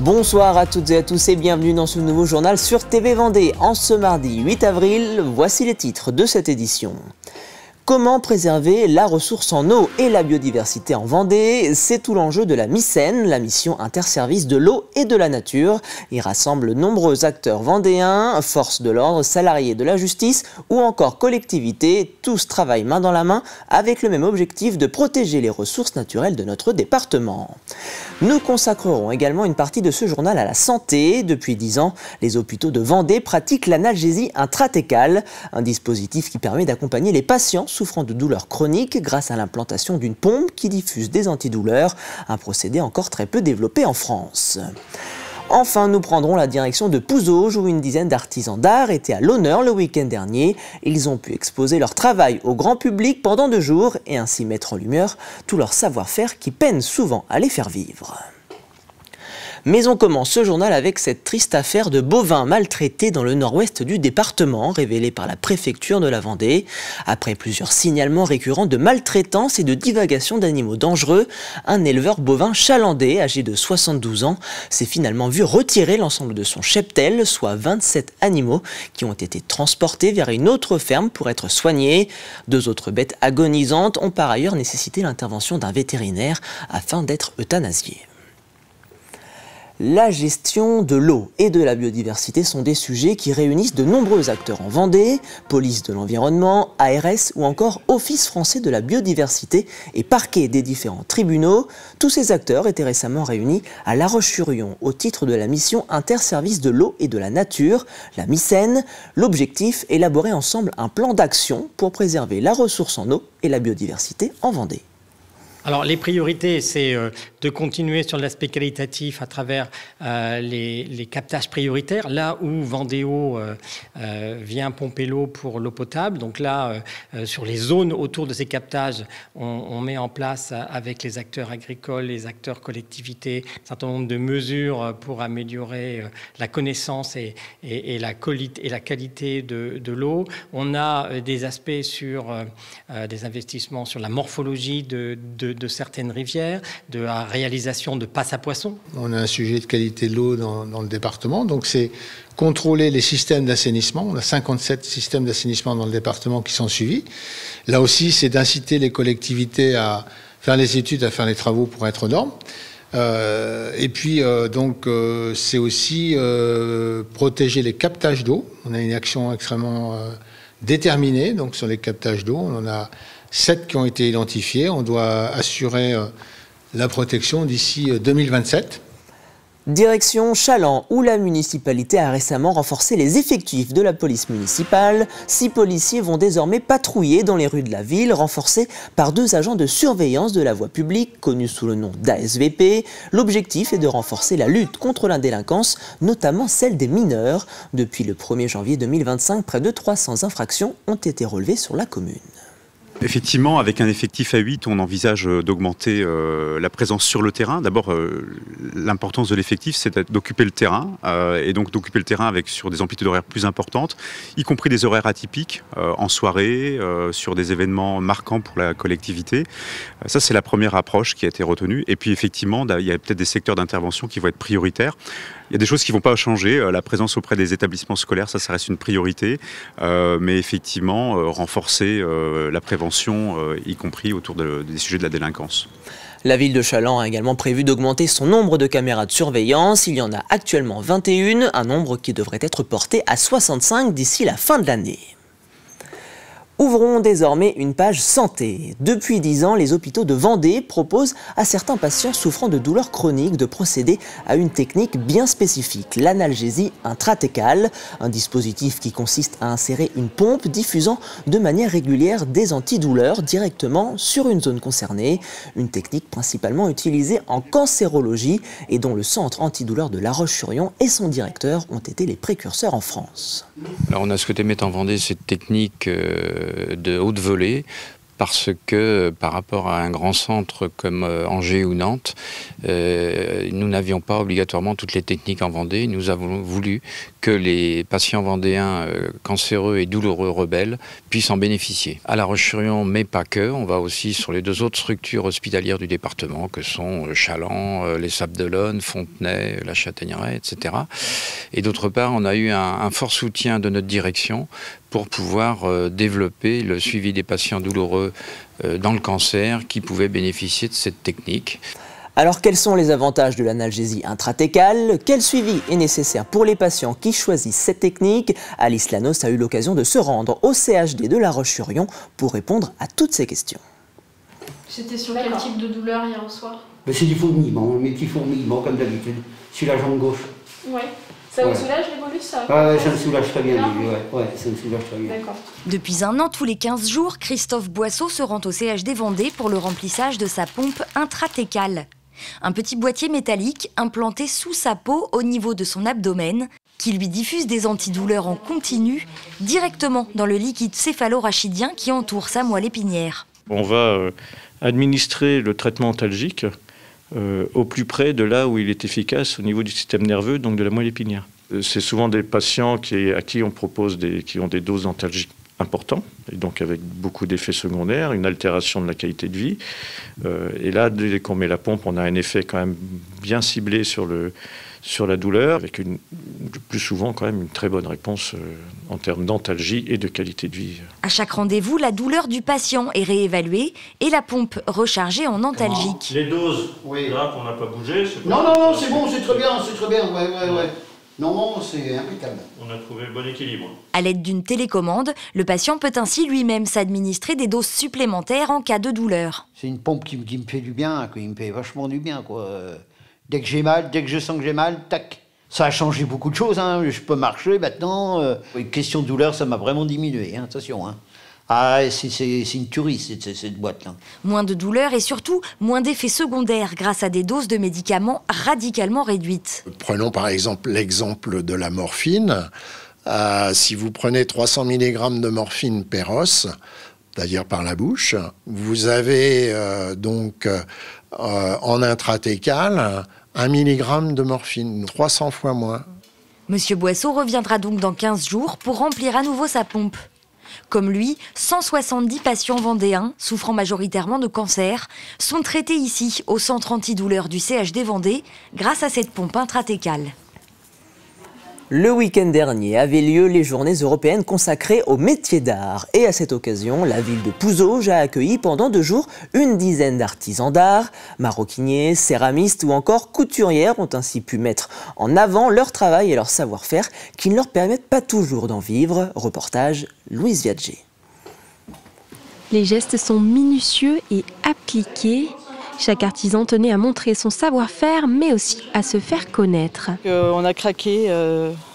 Bonsoir à toutes et à tous et bienvenue dans ce nouveau journal sur TV Vendée. En ce mardi 8 avril, voici les titres de cette édition. Comment préserver la ressource en eau et la biodiversité en Vendée? C'est tout l'enjeu de la MICEN, la mission interservice de l'eau et de la nature. Il rassemble nombreux acteurs vendéens, forces de l'ordre, salariés de la justice ou encore collectivités. Tous travaillent main dans la main avec le même objectif de protéger les ressources naturelles de notre département. Nous consacrerons également une partie de ce journal à la santé. Depuis 10 ans, les hôpitaux de Vendée pratiquent l'analgésie intratécale, un dispositif qui permet d'accompagner les patients souffrant de douleurs chroniques grâce à l'implantation d'une pompe qui diffuse des antidouleurs, un procédé encore très peu développé en France. Enfin, nous prendrons la direction de Pouzauges où une dizaine d'artisans d'art étaient à l'honneur le week-end dernier. Ils ont pu exposer leur travail au grand public pendant 2 jours et ainsi mettre en lumière tout leur savoir-faire qui peine souvent à les faire vivre. Mais on commence ce journal avec cette triste affaire de bovins maltraités dans le nord-ouest du département, révélée par la préfecture de la Vendée. Après plusieurs signalements récurrents de maltraitance et de divagation d'animaux dangereux, un éleveur bovin chalandais, âgé de 72 ans, s'est finalement vu retirer l'ensemble de son cheptel, soit 27 animaux, qui ont été transportés vers une autre ferme pour être soignés. 2 autres bêtes agonisantes ont par ailleurs nécessité l'intervention d'un vétérinaire afin d'être euthanasiées. La gestion de l'eau et de la biodiversité sont des sujets qui réunissent de nombreux acteurs en Vendée, police de l'environnement, ARS ou encore Office français de la biodiversité et parquet des différents tribunaux. Tous ces acteurs étaient récemment réunis à La Roche-sur-Yon au titre de la mission interservice de l'eau et de la nature, la MICEN. L'objectif, élaborer ensemble un plan d'action pour préserver la ressource en eau et la biodiversité en Vendée. Alors les priorités, c'est de continuer sur l'aspect qualitatif à travers les captages prioritaires, là où Vendéo vient pomper l'eau pour l'eau potable. Donc là, sur les zones autour de ces captages, on met en place avec les acteurs agricoles, les acteurs collectivités, un certain nombre de mesures pour améliorer la connaissance et la qualité de l'eau. On a des aspects sur des investissements sur la morphologie de certaines rivières, de la réalisation de passes à poissons. On a un sujet de qualité de l'eau dans le département, donc c'est contrôler les systèmes d'assainissement. On a 57 systèmes d'assainissement dans le département qui sont suivis. Là aussi, c'est d'inciter les collectivités à faire les études, à faire les travaux pour être aux normes. Et puis, c'est aussi protéger les captages d'eau. On a une action extrêmement déterminée donc, sur les captages d'eau. On en a 7 qui ont été identifiés. On doit assurer la protection d'ici 2027. Direction Chaland, où la municipalité a récemment renforcé les effectifs de la police municipale. 6 policiers vont désormais patrouiller dans les rues de la ville, renforcés par 2 agents de surveillance de la voie publique, connus sous le nom d'ASVP. L'objectif est de renforcer la lutte contre la délinquance, notamment celle des mineurs. Depuis le 1er janvier 2025, près de 300 infractions ont été relevées sur la commune. Effectivement, avec un effectif à 8, on envisage d'augmenter la présence sur le terrain. D'abord, l'importance de l'effectif, c'est d'occuper le terrain, et donc d'occuper le terrain sur des amplitudes horaires plus importantes, y compris des horaires atypiques, en soirée, sur des événements marquants pour la collectivité. Ça, c'est la première approche qui a été retenue. Et puis, effectivement, il y a peut-être des secteurs d'intervention qui vont être prioritaires. Il y a des choses qui ne vont pas changer. La présence auprès des établissements scolaires, ça reste une priorité. Mais effectivement, renforcer la prévention, y compris autour des sujets de la délinquance. La ville de Chaland a également prévu d'augmenter son nombre de caméras de surveillance. Il y en a actuellement 21, un nombre qui devrait être porté à 65 d'ici la fin de l'année. Ouvrons désormais une page santé. Depuis 10 ans, les hôpitaux de Vendée proposent à certains patients souffrant de douleurs chroniques de procéder à une technique bien spécifique, l'analgésie intratécale, un dispositif qui consiste à insérer une pompe diffusant de manière régulière des antidouleurs directement sur une zone concernée, une technique principalement utilisée en cancérologie et dont le centre antidouleur de La Roche-sur-Yon et son directeur ont été les précurseurs en France. Alors on a souhaité mettre en Vendée cette technique de haute volée parce que par rapport à un grand centre comme Angers ou Nantes, nous n'avions pas obligatoirement toutes les techniques en Vendée. Nous avons voulu que les patients vendéens cancéreux et douloureux rebelles puissent en bénéficier. À La Roche-sur-Yon, mais pas que, on va aussi sur les 2 autres structures hospitalières du département, que sont Chaland, les Sables d'Olonne, Fontenay, la Châtaigneraie, etc. Et d'autre part, on a eu un fort soutien de notre direction pour pouvoir développer le suivi des patients douloureux dans le cancer qui pouvaient bénéficier de cette technique. Alors quels sont les avantages de l'analgésie intratécale? Quel suivi est nécessaire pour les patients qui choisissent cette technique? Alice Lanos a eu l'occasion de se rendre au CHD de La Roche-sur-Yon pour répondre à toutes ces questions. C'était sur quel type de douleur hier au soir? C'est du fourmillement, mes petits fourmillements comme d'habitude, sur la jambe gauche. Ouais. Ça vous soulage les bolus, ça? Ouais, ça me soulage très bien, ouais, ça me soulage très bien. D'accord. Depuis 1 an, tous les 15 jours, Christophe Boisseau se rend au CHD Vendée pour le remplissage de sa pompe intratécale. Un petit boîtier métallique implanté sous sa peau au niveau de son abdomen qui lui diffuse des antidouleurs en continu directement dans le liquide céphalo-rachidien qui entoure sa moelle épinière. On va administrer le traitement antalgique au plus près de là où il est efficace au niveau du système nerveux, donc de la moelle épinière. C'est souvent des patients à qui on propose qui ont des doses d'antalgiques importantes, et donc avec beaucoup d'effets secondaires, une altération de la qualité de vie. Et là, dès qu'on met la pompe, on a un effet quand même bien ciblé sur la douleur, avec le plus souvent quand même une très bonne réponse en termes d'antalgie et de qualité de vie. À chaque rendez-vous, la douleur du patient est réévaluée et la pompe rechargée en antalgique. Les doses, là qu'on n'a pas bougé, c'est Non, c'est bon, c'est très bien, ouais. Non, c'est impeccable. On a trouvé le bon équilibre. À l'aide d'une télécommande, le patient peut ainsi lui-même s'administrer des doses supplémentaires en cas de douleur. C'est une pompe qui me fait du bien, qui me fait vachement du bien, quoi. Dès que j'ai mal, dès que je sens que j'ai mal, tac. Ça a changé beaucoup de choses, hein. Je peux marcher maintenant. Question de douleur, ça m'a vraiment diminué, hein. Attention, hein. Ah, c'est une tuerie, cette boîte-là. Moins de douleur et surtout moins d'effets secondaires grâce à des doses de médicaments radicalement réduites. Prenons par exemple l'exemple de la morphine. Si vous prenez 300 mg de morphine per os, c'est-à-dire par la bouche, vous avez en intratécal 1 mg de morphine, 300 fois moins. Monsieur Boisseau reviendra donc dans 15 jours pour remplir à nouveau sa pompe. Comme lui, 170 patients vendéens, souffrant majoritairement de cancer, sont traités ici, au centre antidouleur du CHD Vendée, grâce à cette pompe intratécale. Le week-end dernier avaient lieu les journées européennes consacrées aux métiers d'art. Et à cette occasion, la ville de Pouzauges a accueilli pendant 2 jours une dizaine d'artisans d'art. Maroquiniers, céramistes ou encore couturières ont ainsi pu mettre en avant leur travail et leur savoir-faire qui ne leur permettent pas toujours d'en vivre. Reportage Louise Viadger. Les gestes sont minutieux et appliqués. Chaque artisan tenait à montrer son savoir-faire, mais aussi à se faire connaître. On a craqué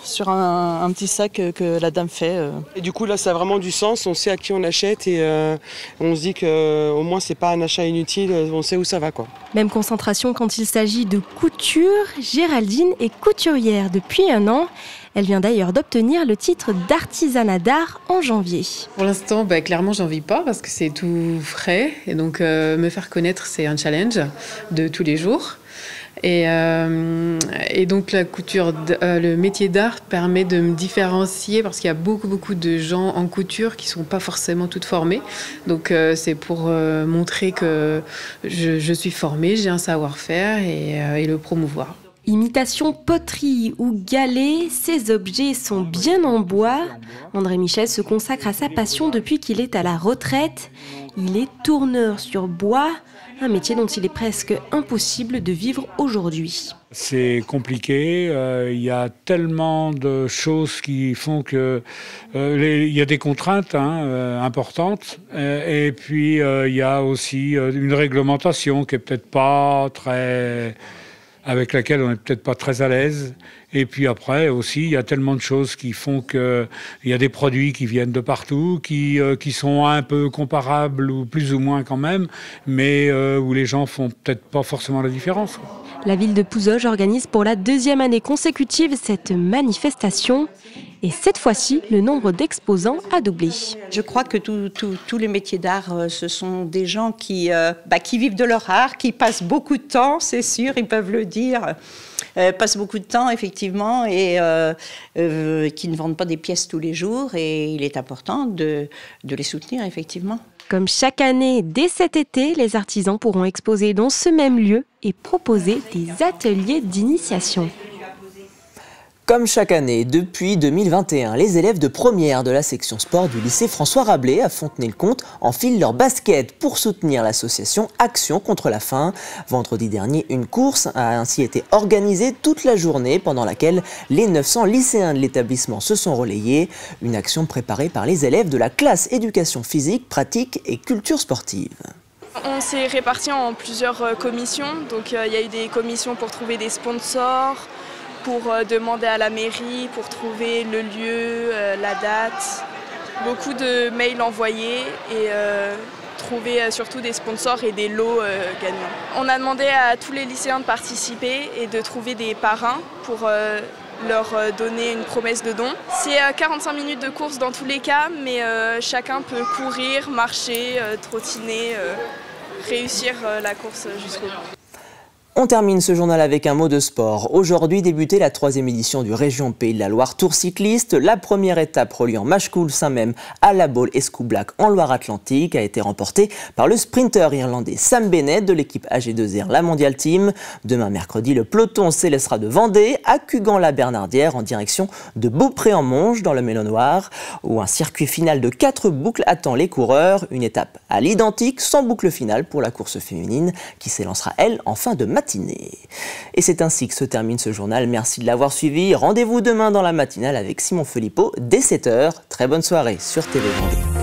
sur un petit sac que la dame fait. Et du coup, là, ça a vraiment du sens. On sait à qui on achète et on se dit qu'au moins, c'est pas un achat inutile. On sait où ça va, quoi. Même concentration quand il s'agit de couture. Géraldine est couturière depuis 1 an. Elle vient d'ailleurs d'obtenir le titre d'artisanat d'art en janvier. Pour l'instant, clairement, j'en vis pas parce que c'est tout frais. Et donc, me faire connaître, c'est un challenge de tous les jours. Et donc, la couture, le métier d'art permet de me différencier parce qu'il y a beaucoup de gens en couture qui sont pas forcément toutes formées. Donc, c'est pour montrer que je suis formée, j'ai un savoir-faire et le promouvoir. Imitation poterie ou galet, ces objets sont bien en bois. André Michel se consacre à sa passion depuis qu'il est à la retraite. Il est tourneur sur bois, un métier dont il est presque impossible de vivre aujourd'hui. C'est compliqué, il y a tellement de choses qui font que il y a des contraintes importantes et puis il y a aussi une réglementation qui est peut-être pas très... avec laquelle on n'est peut-être pas très à l'aise. Et puis après aussi, il y a tellement de choses qui font qu'il y a des produits qui viennent de partout, qui sont un peu comparables ou plus ou moins quand même, mais où les gens font peut-être pas forcément la différence. La ville de Pouzauges organise pour la 2e année consécutive cette manifestation. Et cette fois-ci, le nombre d'exposants a doublé. Je crois que tous les métiers d'art, ce sont des gens qui vivent de leur art, qui passent beaucoup de temps, c'est sûr, ils peuvent le dire, passent beaucoup de temps effectivement et qui ne vendent pas des pièces tous les jours. Et il est important de les soutenir effectivement. Comme chaque année, dès cet été, les artisans pourront exposer dans ce même lieu et proposer des ateliers d'initiation. Comme chaque année, depuis 2021, les élèves de première de la section sport du lycée François Rabelais à Fontenay-le-Comte enfilent leur basket pour soutenir l'association Action contre la faim. Vendredi dernier, une course a ainsi été organisée toute la journée pendant laquelle les 900 lycéens de l'établissement se sont relayés. Une action préparée par les élèves de la classe éducation physique, pratique et culture sportive. On s'est répartis en plusieurs commissions. Donc il y a eu des commissions pour trouver des sponsors, pour demander à la mairie, pour trouver le lieu, la date. Beaucoup de mails envoyés et trouver surtout des sponsors et des lots gagnants. On a demandé à tous les lycéens de participer et de trouver des parrains pour leur donner une promesse de don. C'est 45 minutes de course dans tous les cas, mais chacun peut courir, marcher, trottiner, réussir la course jusqu'au bout. On termine ce journal avec un mot de sport. Aujourd'hui débutait la 3e édition du Région Pays de la Loire Tour cycliste. La première étape reliant Machecoul-Saint-Même à La Baule-Escoublac en Loire-Atlantique a été remportée par le sprinter irlandais Sam Bennett de l'équipe AG2R La Mondial Team. Demain mercredi, le peloton s'élèvera de Vendée à Cugan-la-Bernardière en direction de Beaupré-en-Monge dans le Mélo-Noir, où un circuit final de 4 boucles attend les coureurs. Une étape à l'identique sans boucle finale pour la course féminine qui s'élancera elle en fin de matinée. Et c'est ainsi que se termine ce journal. Merci de l'avoir suivi. Rendez-vous demain dans la matinale avec Simon Philippot dès 7h. Très bonne soirée sur TV Vendée.